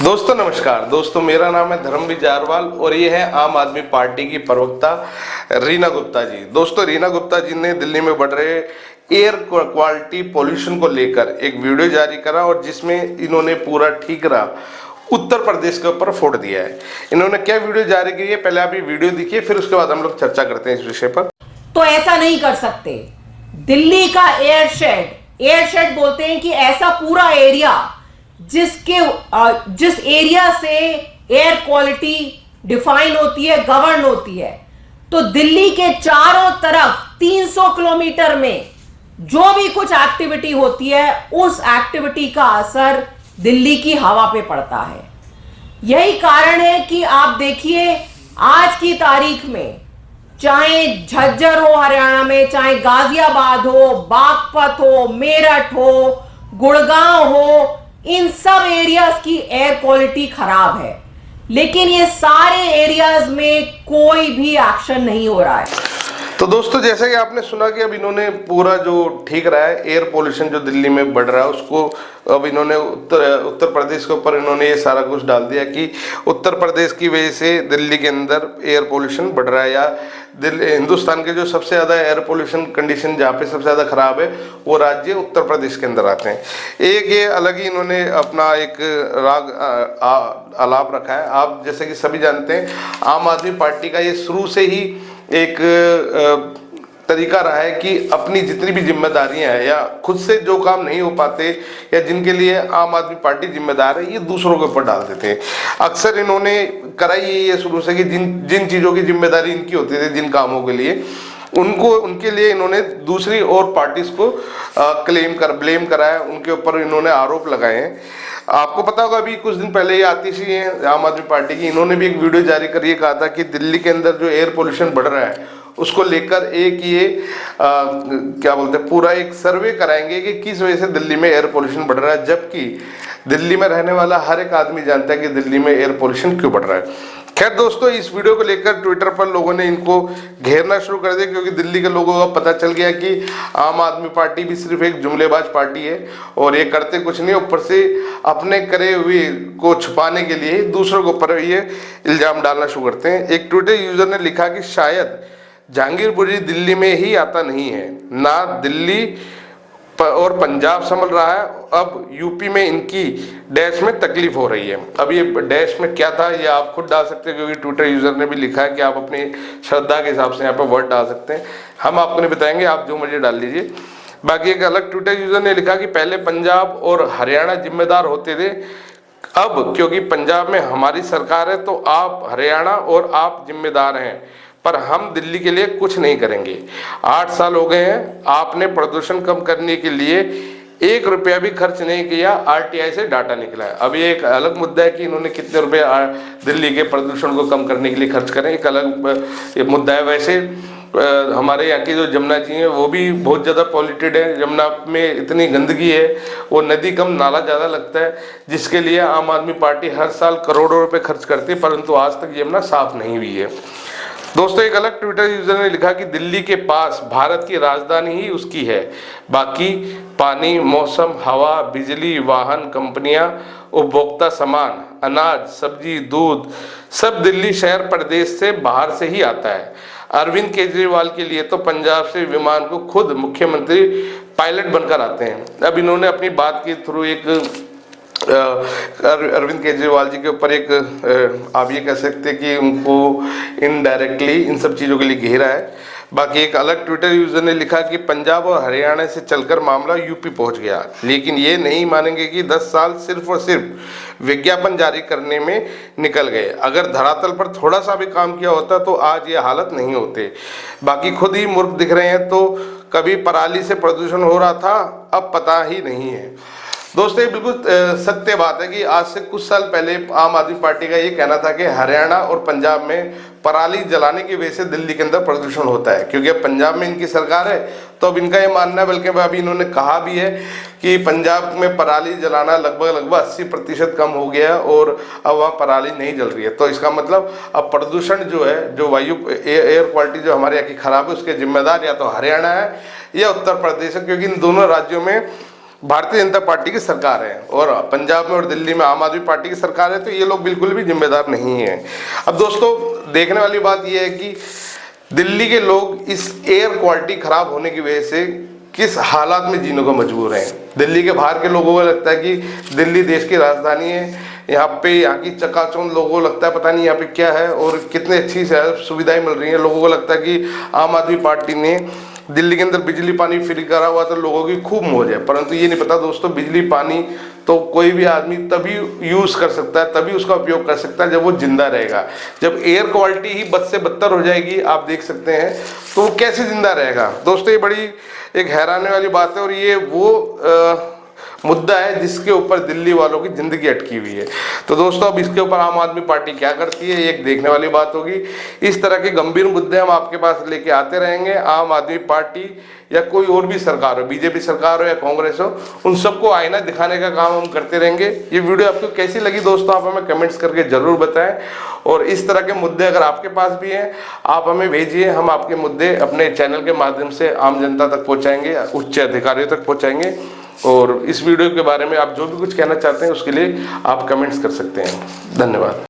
दोस्तों नमस्कार। दोस्तों मेरा नाम है धर्मवीर जारवाल और ये है आम आदमी पार्टी की प्रवक्ता रीना गुप्ता जी। दोस्तों रीना गुप्ता जी ने दिल्ली में बढ़ रहे एयर क्वालिटी पोल्यूशन को लेकर एक वीडियो जारी करा और जिसमें इन्होंने पूरा ठीकरा उत्तर प्रदेश के ऊपर फोड़ दिया है। इन्होंने क्या वीडियो जारी की है, पहले आप ये वीडियो देखिए, फिर उसके बाद हम लोग चर्चा करते हैं इस विषय पर। तो ऐसा नहीं कर सकते। दिल्ली का एयर शेड बोलते हैं कि ऐसा पूरा एरिया जिस एरिया से एयर क्वालिटी डिफाइन होती है, गवर्न होती है। तो दिल्ली के चारों तरफ 300 किलोमीटर में जो भी कुछ एक्टिविटी होती है, उस एक्टिविटी का असर दिल्ली की हवा पे पड़ता है। यही कारण है कि आप देखिए आज की तारीख में, चाहे झज्जर हो हरियाणा में, चाहे गाजियाबाद हो, बागपत हो, मेरठ हो, गुड़गांव हो, इन सब एरियाज की एयर क्वालिटी खराब है, लेकिन ये सारे एरियाज में कोई भी एक्शन नहीं हो रहा है। तो दोस्तों जैसे कि आपने सुना कि अब इन्होंने पूरा जो ठीक रहा है एयर पोल्यूशन जो दिल्ली में बढ़ रहा है उसको अब इन्होंने उत्तर प्रदेश के ऊपर इन्होंने ये सारा कुछ डाल दिया कि उत्तर प्रदेश की वजह से दिल्ली के अंदर एयर पोल्यूशन बढ़ रहा है, या हिंदुस्तान के जो सबसे ज़्यादा एयर पोल्यूशन कंडीशन जहाँ पे सबसे ज़्यादा खराब है वो राज्य उत्तर प्रदेश के अंदर आते हैं। एक ये अलग ही इन्होंने अपना एक राग आलाप रखा है। आप जैसे कि सभी जानते हैं आम आदमी पार्टी का ये शुरू से ही एक तरीका रहा है कि अपनी जितनी भी जिम्मेदारियां हैं या खुद से जो काम नहीं हो पाते या जिनके लिए आम आदमी पार्टी जिम्मेदार है, ये दूसरों के ऊपर डाल देते हैं। अक्सर इन्होंने कराई ये शुरू से कि जिन चीज़ों की जिम्मेदारी इनकी होती थी, जिन कामों के लिए उनके लिए इन्होंने दूसरी और पार्टीज को ब्लेम कराया, उनके ऊपर इन्होंने आरोप लगाए हैं। आपको पता होगा अभी कुछ दिन पहले ये आतिशी हैं आम आदमी पार्टी की, इन्होंने भी एक वीडियो जारी कर ये कहा था कि दिल्ली के अंदर जो एयर पोल्यूशन बढ़ रहा है उसको लेकर एक ये क्या बोलते हैं पूरा एक सर्वे कराएंगे कि किस वजह से दिल्ली में एयर पोल्यूशन बढ़ रहा है, जबकि दिल्ली में रहने वाला हर एक आदमी जानता है कि दिल्ली में एयर पोल्यूशन क्यों बढ़ रहा है। खैर दोस्तों इस वीडियो को लेकर ट्विटर पर लोगों ने इनको घेरना शुरू कर दिया, क्योंकि दिल्ली के लोगों को पता चल गया कि आम आदमी पार्टी भी सिर्फ एक जुमलेबाज पार्टी है और ये करते कुछ नहीं, ऊपर से अपने करे हुए को छुपाने के लिए दूसरों के ऊपर ये इल्जाम डालना शुरू करते हैं। एक ट्विटर यूजर ने लिखा कि शायद जहांगीरपुरी दिल्ली में ही आता नहीं है, ना दिल्ली और पंजाब संभल रहा है, अब यूपी में इनकी डैश में तकलीफ हो रही है। अब ये डैश में क्या था ये आप खुद डाल सकते हैं, क्योंकि ट्विटर यूजर ने भी लिखा है कि आप अपनी श्रद्धा के हिसाब से यहाँ पे वर्ड डाल सकते हैं, हम आपको नहीं बताएंगे, आप जो मर्जी डाल लीजिए। बाकी एक अलग ट्विटर यूजर ने लिखा कि पहले पंजाब और हरियाणा जिम्मेदार होते थे, अब क्योंकि पंजाब में हमारी सरकार है तो आप हरियाणा और आप जिम्मेदार हैं, पर हम दिल्ली के लिए कुछ नहीं करेंगे। 8 साल हो गए हैं, आपने प्रदूषण कम करने के लिए 1 रुपया भी खर्च नहीं किया, आरटीआई से डाटा निकला है। अब ये एक अलग मुद्दा है कि इन्होंने कितने रुपए दिल्ली के प्रदूषण को कम करने के लिए खर्च करें, एक अलग मुद्दा है। वैसे हमारे यहाँ की जो जमुना जी है वो भी बहुत ज़्यादा पॉल्यूटेड है, जमुना में इतनी गंदगी है, वो नदी कम नाला ज़्यादा लगता है, जिसके लिए आम आदमी पार्टी हर साल करोड़ों रुपए खर्च करती है, परंतु आज तक यमुना साफ नहीं हुई है। दोस्तों एक अलग ट्विटर यूजर ने लिखा कि दिल्ली के पास भारत की राजधानी ही उसकी है, बाकी पानी, मौसम, हवा, बिजली, वाहन, कंपनियां, उपभोक्ता सामान, अनाज, सब्जी, दूध सब दिल्ली शहर प्रदेश से बाहर से ही आता है। अरविंद केजरीवाल के लिए तो पंजाब से विमान को खुद मुख्यमंत्री पायलट बनकर आते हैं। अब इन्होंने अपनी बात के थ्रू एक अरविंद केजरीवाल जी के ऊपर एक आप ये कह सकते हैं कि उनको इनडायरेक्टली इन सब चीज़ों के लिए घेरा है। बाकी एक अलग ट्विटर यूजर ने लिखा कि पंजाब और हरियाणा से चलकर मामला यूपी पहुंच गया, लेकिन ये नहीं मानेंगे कि 10 साल सिर्फ और सिर्फ विज्ञापन जारी करने में निकल गए। अगर धरातल पर थोड़ा सा भी काम किया होता तो आज ये हालत नहीं होते। बाकी खुद ही मूर्ख दिख रहे हैं, तो कभी पराली से प्रदूषण हो रहा था, अब पता ही नहीं है। दोस्तों ये बिल्कुल सत्य बात है कि आज से कुछ साल पहले आम आदमी पार्टी का ये कहना था कि हरियाणा और पंजाब में पराली जलाने की वजह से दिल्ली के अंदर प्रदूषण होता है, क्योंकि अब पंजाब में इनकी सरकार है तो अब इनका ये मानना है, बल्कि अभी इन्होंने कहा भी है कि पंजाब में पराली जलाना लगभग 80% कम हो गया है और अब वहाँ पराली नहीं जल रही है। तो इसका मतलब अब प्रदूषण जो है, जो वायु एयर क्वालिटी जो हमारे यहाँ की खराब है, उसके जिम्मेदार या तो हरियाणा है या उत्तर प्रदेश है, क्योंकि इन दोनों राज्यों में भारतीय जनता पार्टी की सरकार है और पंजाब में और दिल्ली में आम आदमी पार्टी की सरकार है, तो ये लोग बिल्कुल भी जिम्मेदार नहीं है। अब दोस्तों देखने वाली बात यह है कि दिल्ली के लोग इस एयर क्वालिटी खराब होने की वजह से किस हालात में जीने को मजबूर हैं। दिल्ली के बाहर के लोगों को लगता है कि दिल्ली देश की राजधानी है, यहाँ की चकाचौंध लोगों को लगता है पता नहीं यहाँ पे क्या है और कितनी अच्छी सुविधाएं मिल रही हैं। लोगों को लगता है कि आम आदमी पार्टी ने दिल्ली के अंदर बिजली पानी फ्री करा हुआ तो लोगों की खूब मौज है, परंतु ये नहीं पता दोस्तों बिजली पानी तो कोई भी आदमी तभी यूज़ कर सकता है, तभी उसका उपयोग कर सकता है जब वो जिंदा रहेगा। जब एयर क्वालिटी ही बद से बदतर हो जाएगी, आप देख सकते हैं, तो वो कैसे जिंदा रहेगा। दोस्तों ये बड़ी एक हैरानी वाली बात है और ये वो मुद्दा है जिसके ऊपर दिल्ली वालों की जिंदगी अटकी हुई है। तो दोस्तों अब इसके ऊपर आम आदमी पार्टी क्या करती है, ये एक देखने वाली बात होगी। इस तरह के गंभीर मुद्दे हम आपके पास लेके आते रहेंगे। आम आदमी पार्टी या कोई और भी सरकार हो, बीजेपी सरकार हो या कांग्रेस हो, उन सबको आईना दिखाने का काम हम करते रहेंगे। ये वीडियो आपको कैसी लगी दोस्तों, आप हमें कमेंट्स करके जरूर बताएं। और इस तरह के मुद्दे अगर आपके पास भी हैं, आप हमें भेजिए, हम आपके मुद्दे अपने चैनल के माध्यम से आम जनता तक पहुँचाएंगे, उच्च अधिकारियों तक पहुँचाएंगे। और इस वीडियो के बारे में आप जो भी कुछ कहना चाहते हैं उसके लिए आप कमेंट्स कर सकते हैं। धन्यवाद।